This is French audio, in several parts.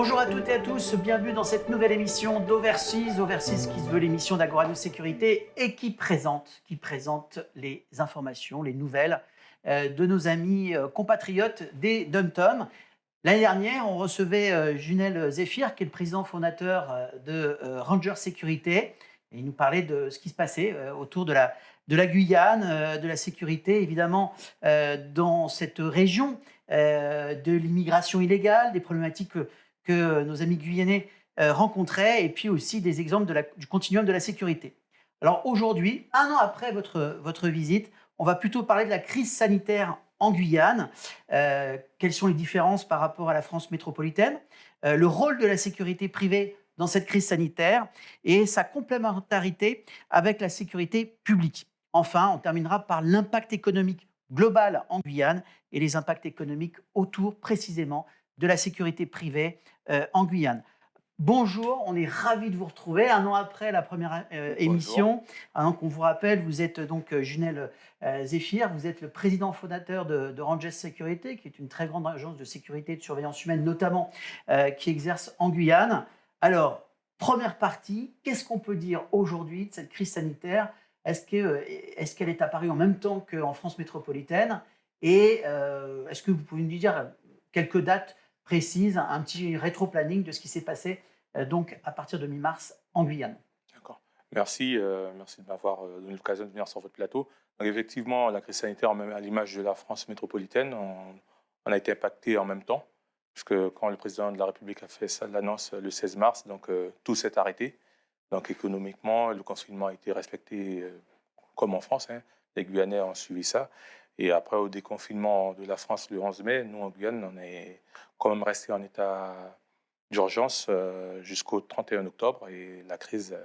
Bonjour à toutes et à tous, bienvenue dans cette nouvelle émission d'Overseas. Overseas qui se veut l'émission d'Agora Sécurité et qui présente les informations, les nouvelles de nos amis compatriotes des DomTom. L'année dernière, on recevait Junel Zéphir, qui est le président fondateur de Ranger Sécurité. Et il nous parlait de ce qui se passait autour de la Guyane, de la sécurité, évidemment, dans cette région, de l'immigration illégale, des problématiques que nos amis guyanais rencontraient, et puis aussi des exemples du continuum de la sécurité. Alors aujourd'hui, un an après votre visite, on va plutôt parler de la crise sanitaire en Guyane. Quelles sont les différences par rapport à la France métropolitaine, le rôle de la sécurité privée dans cette crise sanitaire et sa complémentarité avec la sécurité publique. Enfin, on terminera par l'impact économique global en Guyane et les impacts économiques autour précisément de la sécurité privée en Guyane. Bonjour, on est ravis de vous retrouver un an après la première émission. Donc on vous rappelle, vous êtes donc Junel Zéphir, vous êtes le président fondateur de Ranger Sécurité, qui est une très grande agence de sécurité et de surveillance humaine, notamment qui exerce en Guyane. Alors, première partie, qu'est-ce qu'on peut dire aujourd'hui de cette crise sanitaire? Est-ce qu'elle est apparue en même temps qu'en France métropolitaine? Et est-ce que vous pouvez nous dire quelques dates précises, un petit rétro-planning de ce qui s'est passé donc à partir de mi-mars en Guyane? D'accord. Merci, merci de m'avoir donné l'occasion de venir sur votre plateau. Donc effectivement, la crise sanitaire, même à l'image de la France métropolitaine, on a été impacté en même temps, puisque quand le président de la République a fait l'annonce le 16 mars, donc tout s'est arrêté. Donc économiquement, le confinement a été respecté comme en France, hein. Les Guyanais ont suivi ça. Et après, au déconfinement de la France le 11 mai, nous, en Guyane, on est quand même resté en état d'urgence jusqu'au 31 octobre. Et la crise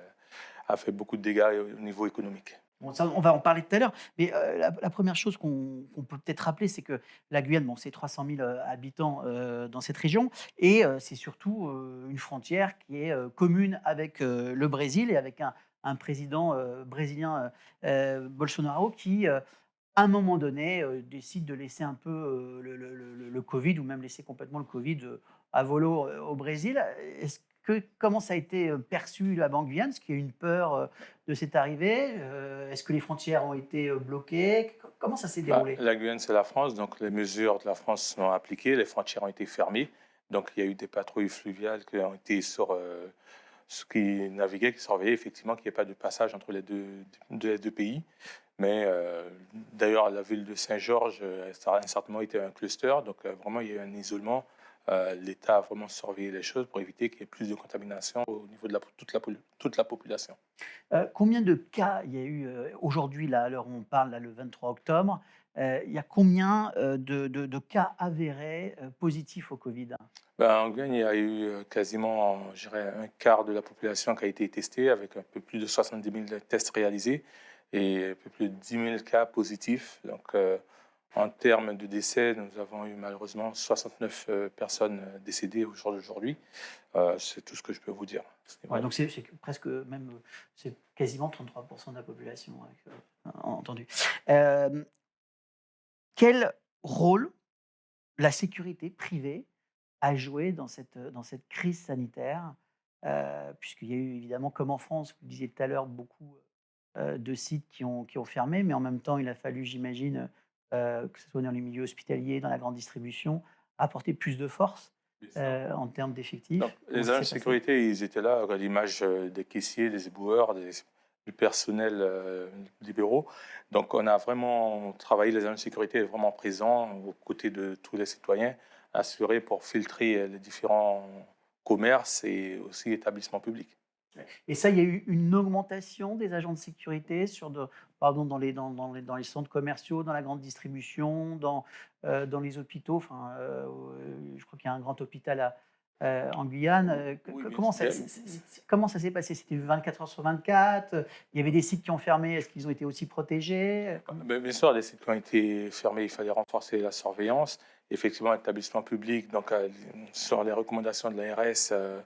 a fait beaucoup de dégâts au niveau économique. Bon, ça, on va en parler tout à l'heure, mais la première chose qu'on peut peut-être rappeler, c'est que la Guyane, bon, c'est 300 000 habitants dans cette région, et c'est surtout une frontière qui est commune avec le Brésil et avec un président brésilien, Bolsonaro, qui, à un moment donné, décide de laisser un peu le Covid, ou même laisser complètement le Covid à volo au Brésil. Comment ça a été perçu là-bas en Guyane? Est-ce qu'il y a eu une peur de cette arrivée? Est-ce que les frontières ont été bloquées? Comment ça s'est déroulé? La Guyane, c'est la France, donc les mesures de la France sont appliquées, les frontières ont été fermées. Donc il y a eu des patrouilles fluviales qui ont été sur ce qui naviguaient, qui surveillaient effectivement qu'il n'y ait pas de passage entre les deux pays. Mais d'ailleurs, la ville de Saint-Georges, ça a certainement été un cluster, donc vraiment il y a eu un isolement. L'État a vraiment surveillé les choses pour éviter qu'il y ait plus de contamination au niveau de toute la population. Combien de cas il y a eu aujourd'hui, là, à l'heure où on parle, là, le 23 octobre? Il y a combien de cas avérés positifs au Covid? Ben, en Guyane, il y a eu quasiment, je dirais, un quart de la population qui a été testée, avec un peu plus de 70 000 tests réalisés et un peu plus de 10 000 cas positifs. Donc, en termes de décès, nous avons eu malheureusement 69 personnes décédées au jour d'aujourd'hui. C'est tout ce que je peux vous dire à ce Ouais, niveau-là. donc c'est presque même, c'est quasiment 33% de la population, ouais, entendu. Hem, Quel rôle la sécurité privée a joué dans cette crise sanitaire? Puisqu'il y a eu évidemment, comme en France, vous le disiez tout à l'heure, beaucoup, de sites qui ont fermé, mais en même temps, il a fallu, j'imagine, que ce soit dans les milieux hospitaliers, dans la grande distribution, apporter plus de force, Bien sûr. en termes Donc, d'effectifs. Comment les ça agents de s'est passé? sécurité, ils étaient là à l'image des caissiers, des éboueurs, du personnel libéraux. Donc, on a vraiment travaillé, les agents de sécurité étaient vraiment présents aux côtés de tous les citoyens, assurés pour filtrer les différents commerces et aussi établissements publics. Et ça, il y a eu une augmentation des agents de sécurité pardon, dans les centres commerciaux, dans la grande distribution, dans les hôpitaux. Enfin, je crois qu'il y a un grand hôpital en Guyane. Oui, bien Comment sûr. comment ça s'est passé? C'était 24 heures sur 24? Il y avait des sites qui ont fermé. Est-ce qu'ils ont été aussi protégés? Bien sûr, les sites qui ont été fermés, il fallait renforcer la surveillance. Effectivement, l'établissement public, donc sur les recommandations de l'ARS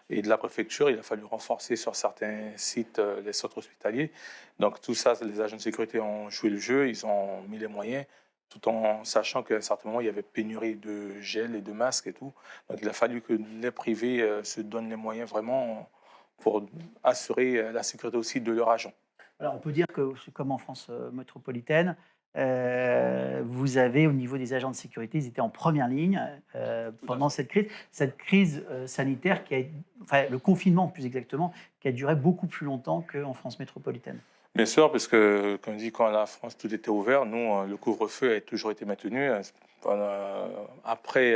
et de la préfecture, il a fallu renforcer sur certains sites les centres hospitaliers. Donc tout ça, les agents de sécurité ont joué le jeu, ils ont mis les moyens. tout en sachant qu'à un certain moment, il y avait pénurie de gel et de masques et tout. Donc il a fallu que les privés se donnent les moyens vraiment pour assurer la sécurité aussi de leurs agents. Alors, on peut dire que c'est comme en France métropolitaine, vous avez au niveau des agents de sécurité, ils étaient en première ligne Tout à pendant fait. cette crise sanitaire enfin le confinement plus exactement, qui a duré beaucoup plus longtemps qu'en France métropolitaine. Bien sûr, parce que, comme dit, quand la France, tout était ouvert, nous, le couvre-feu a toujours été maintenu. Après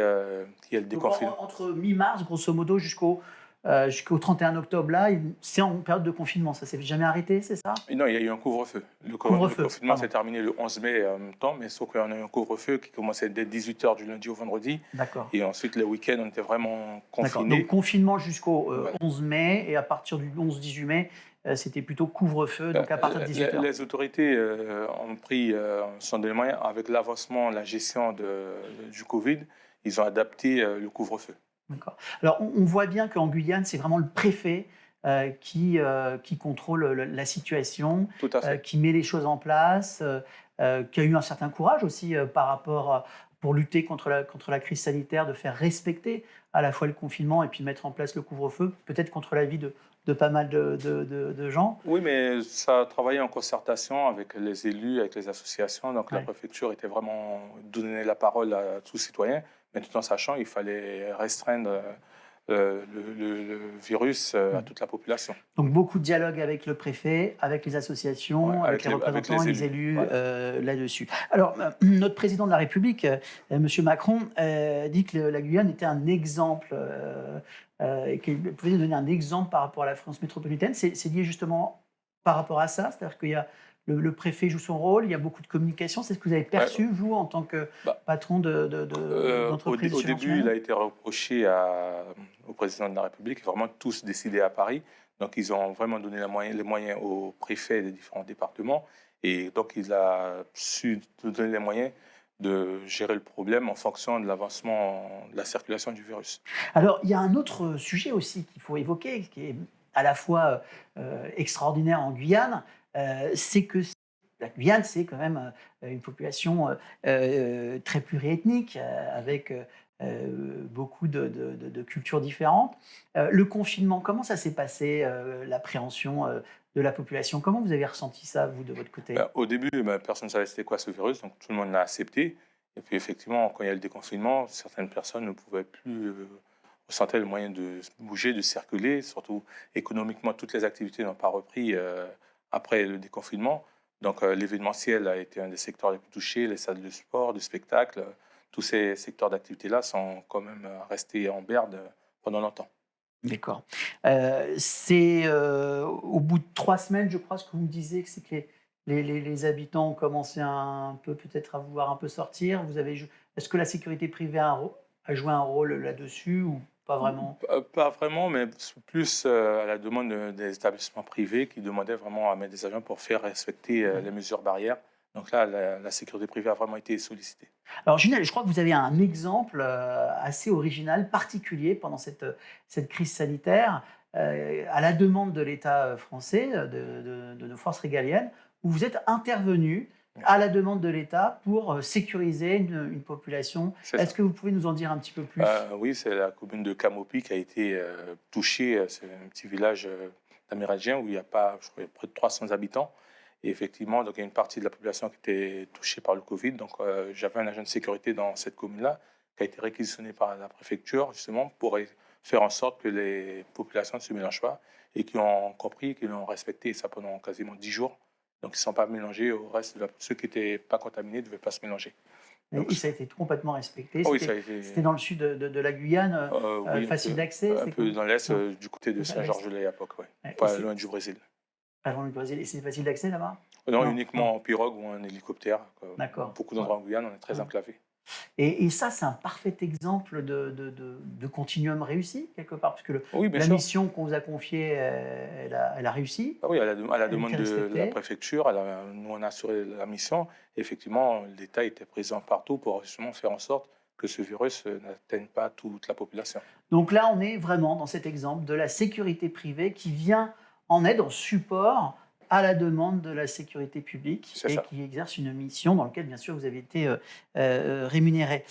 qu'il y ait le Donc déconfinement. entre mi-mars, grosso modo, jusqu'au 31 octobre, là, c'est en période de confinement. Ça s'est jamais arrêté, c'est ça? Non, il y a eu un couvre-feu. Le Couvre-feu, confinement s'est pardon. terminé le 11 mai en même temps, mais sauf qu'on a eu un couvre-feu qui commençait dès 18 h du lundi au vendredi. D'accord. Et ensuite, le week-end, on était vraiment D'accord. Donc confinés. confinement jusqu'au Voilà. 11 mai et à partir du 11-18 mai, c'était plutôt couvre-feu, donc à partir de 18 heures. Les autorités ont pris sont donné moyens avec l'avancement, la gestion du Covid. Ils ont adapté le couvre-feu. D'accord. Alors on voit bien qu'en Guyane, c'est vraiment le préfet qui contrôle la situation, Tout à fait. qui met les choses en place, qui a eu un certain courage aussi par rapport pour lutter contre la crise sanitaire, de faire respecter à la fois le confinement et puis mettre en place le couvre-feu, peut-être contre l'avis de pas mal de gens. Oui, mais ça a travaillé en concertation avec les élus, avec les associations. Donc la Ouais. préfecture était vraiment donner la parole à tous citoyens, mais tout en sachant qu'il fallait restreindre le virus à Mm. toute la population. Donc beaucoup de dialogue avec le préfet, avec les Ouais, associations, avec les avec représentants et les les élus. élus Voilà. là-dessus. Alors, notre président de la République, M. Macron, dit que la Guyane était un exemple et qu'il pouvait nous donner un exemple par rapport à la France métropolitaine. C'est lié justement par rapport à ça, c'est-à-dire qu'il y a le préfet joue son rôle, il y a beaucoup de communication. C'est ce que vous avez Ouais, perçu, vous, en tant que bah, patron d'entreprise au d'assurance début, il humaine? a été reproché au président de la République, vraiment tous décidés à Paris. Donc, ils ont vraiment donné les moyens aux préfets des différents départements. Et donc, il a su nous donner les moyens de gérer le problème en fonction de l'avancement de la circulation du virus. Alors, il y a un autre sujet aussi qu'il faut évoquer, qui est à la fois extraordinaire en Guyane, c'est que la Guyane, c'est quand même une population très pluriethnique, avec beaucoup de cultures différentes. Le confinement, comment ça s'est passé, l'appréhension de la population? Comment vous avez ressenti ça, vous, de votre côté? Au début, personne ne savait c'était quoi ce virus, donc tout le monde l'a accepté. Et puis, effectivement, quand il y a le déconfinement, certaines personnes ne pouvaient plus ressentir le moyen de bouger, de circuler, surtout économiquement, toutes les activités n'ont pas repris après le déconfinement. Donc, l'événementiel a été un des secteurs les plus touchés, les salles de sport, de spectacle. Tous ces secteurs d'activité-là sont quand même restés en berne pendant longtemps. D'accord. C'est, au bout de 3 semaines, je crois, ce que vous me disiez, que c'est que les habitants ont commencé un peu peut-être à vouloir un peu sortir. Est-ce que la sécurité privée a joué un rôle là-dessus ou pas vraiment? Pas vraiment, mais plus à la demande des établissements privés qui demandaient vraiment à mettre des agents pour faire respecter Ouais. les mesures barrières. Donc là, la sécurité privée a vraiment été sollicitée. Alors Ginelle, je crois que vous avez un exemple, assez original, particulier pendant cette crise sanitaire, à la demande de l'État, français, de nos forces régaliennes, où vous êtes intervenu à la demande de l'État pour, sécuriser une population. C'est Est-ce ça. que vous pouvez nous en dire un petit peu plus? Oui, c'est la commune de Camopi qui a été touchée. C'est un petit village d'Amérindiens où il y a pas, je crois, près de 300 habitants. Et effectivement, donc, il y a une partie de la population qui était touchée par le Covid. Donc, j'avais un agent de sécurité dans cette commune-là qui a été réquisitionné par la préfecture justement pour faire en sorte que les populations ne se mélangent pas et qui ont compris, qui l'ont respecté ça pendant quasiment 10 jours. Donc, ils ne sont pas mélangés au reste ceux qui n'étaient pas contaminés ne devaient pas se mélanger. Donc, Et ça a été complètement respecté. oui, ça a C'était été. dans le sud de la Guyane, Oui, facile d'accès, un c'est peu comme? dans l'est, Non? du côté de À l'est? Saint-Georges-de-L'Oyapock, ouais. Ouais, et Pas loin du Brésil. pas loin du Brésil et c'est facile d'accès là-bas? Non, Non? Non? uniquement en pirogue ou en hélicoptère. D'accord. Beaucoup Ouais. d'endroits en Guyane, on est très Ouais. enclavés. Et ça, c'est un parfait exemple de continuum réussi, quelque part, parce que Oui, bien la sûr. mission qu'on vous a confiée, elle a réussi, Ah oui, à la elle demande était de la respectée. préfecture, nous, on a assuré la mission. Effectivement, l'État était présent partout pour justement faire en sorte que ce virus n'atteigne pas toute la population. Donc là, on est vraiment dans cet exemple de la sécurité privée qui vient en aide, en support à la demande de la sécurité publique C'est et ça. qui exerce une mission dans laquelle, bien sûr, vous avez été rémunéré.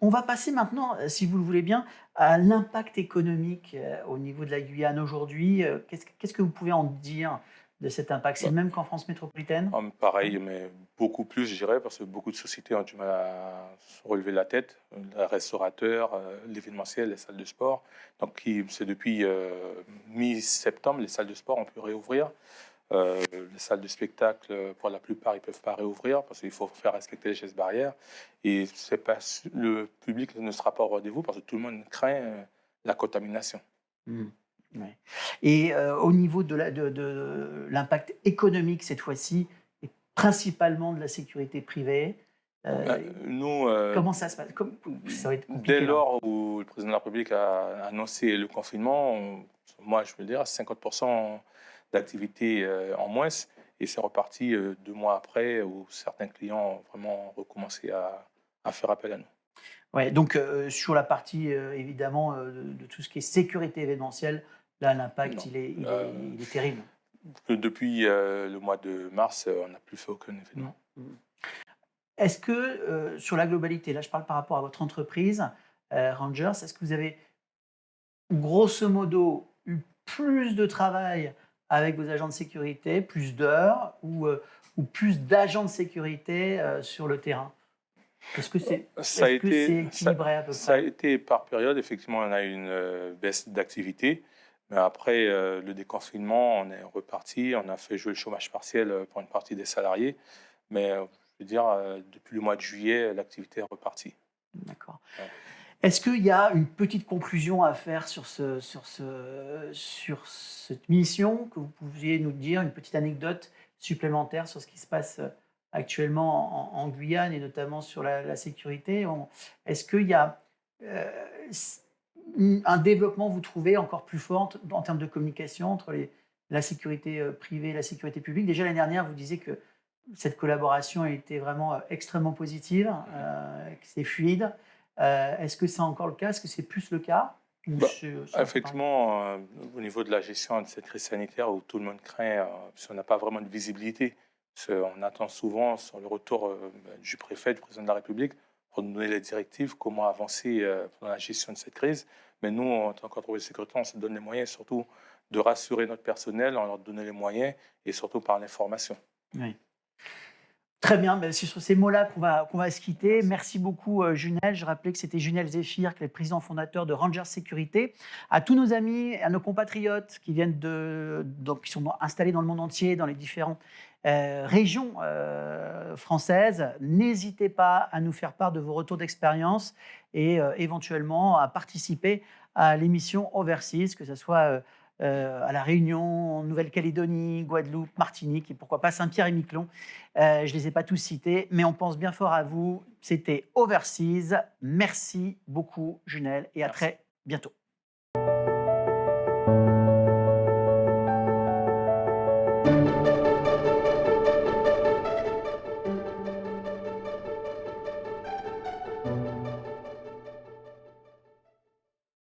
On va passer maintenant, si vous le voulez bien, à l'impact économique au niveau de la Guyane aujourd'hui. Qu'est-ce que vous pouvez en dire de cet impact? C'est le même qu'en France métropolitaine? Pareil, mais beaucoup plus, je dirais, parce que beaucoup de sociétés ont du mal à se relever la tête. Les restaurateurs, l'événementiel, les salles de sport. Donc, c'est depuis mi-septembre, les salles de sport ont pu réouvrir. Les salles de spectacle, pour la plupart, ils ne peuvent pas réouvrir parce qu'il faut faire respecter les gestes barrières. Et c'est pas, le public ne sera pas au rendez-vous parce que tout le monde craint la contamination. Mmh. Ouais. Et au niveau de l'impact économique cette fois-ci, et principalement de la sécurité privée, Nous, comment ça se passe? Ça va être dès compliqué là. lors où le président de la République a annoncé le confinement, moi, je veux dire, 50% d'activité en moins. Et c'est reparti 2 mois après où certains clients ont vraiment recommencé à faire appel à nous. Ouais, donc sur la partie évidemment de tout ce qui est sécurité événementielle, là l'impact Non. il est terrible. Depuis le mois de mars, on n'a plus fait aucun événement. Mmh. Est-ce que sur la globalité, là je parle par rapport à votre entreprise, Rangers, est-ce que vous avez grosso modo eu plus de travail avec vos agents de sécurité, plus d'heures ou plus d'agents de sécurité sur le terrain? Ça a Est-ce que c'est été, équilibré à peu ça a près? été par période. Effectivement, on a eu une baisse d'activité. Mais après le déconfinement, on est reparti. On a fait jouer le chômage partiel pour une partie des salariés. Mais je veux dire, depuis le mois de juillet, l'activité est repartie. D'accord. Ouais. Est-ce qu'il y a une petite conclusion à faire sur cette mission, que vous pouviez nous dire, une petite anecdote supplémentaire sur ce qui se passe actuellement en Guyane et notamment sur la sécurité? Est-ce qu'il y a euh, s- un développement, vous trouvez, encore plus fort en termes de communication entre la sécurité privée et la sécurité publique? Déjà l'année dernière, vous disiez que cette collaboration a été vraiment extrêmement positive, que c'est fluide. Est-ce que c'est encore le cas? Est-ce que c'est plus le cas? Ou Bah, c'est un peu pareil? effectivement, au niveau de la gestion de cette crise sanitaire où tout le monde craint, parce qu'on n'a pas vraiment de visibilité, parce qu'on attend souvent sur le retour du préfet, du président de la République, pour nous donner les directives, comment avancer dans la gestion de cette crise. Mais nous, en tant qu'entreprise de sécurité, on se donne les moyens surtout de rassurer notre personnel, en leur donnant les moyens et surtout par l'information. Oui. Très bien, ben, c'est sur ces mots-là qu'on va se quitter. Merci beaucoup, Junel. Je rappelais que c'était Junel Zéphir, qui est le président fondateur de Rangers Sécurité. À tous nos amis, à nos compatriotes qui viennent donc, qui sont installés dans le monde entier, dans les différentes régions françaises, n'hésitez pas à nous faire part de vos retours d'expérience et éventuellement à participer à l'émission Overseas, que ce soit à La Réunion, en Nouvelle-Calédonie, Guadeloupe, Martinique et pourquoi pas Saint-Pierre et Miquelon. Je ne les ai pas tous cités, mais on pense bien fort à vous. C'était Overseas. Merci beaucoup, Junel, et à Merci. très bientôt.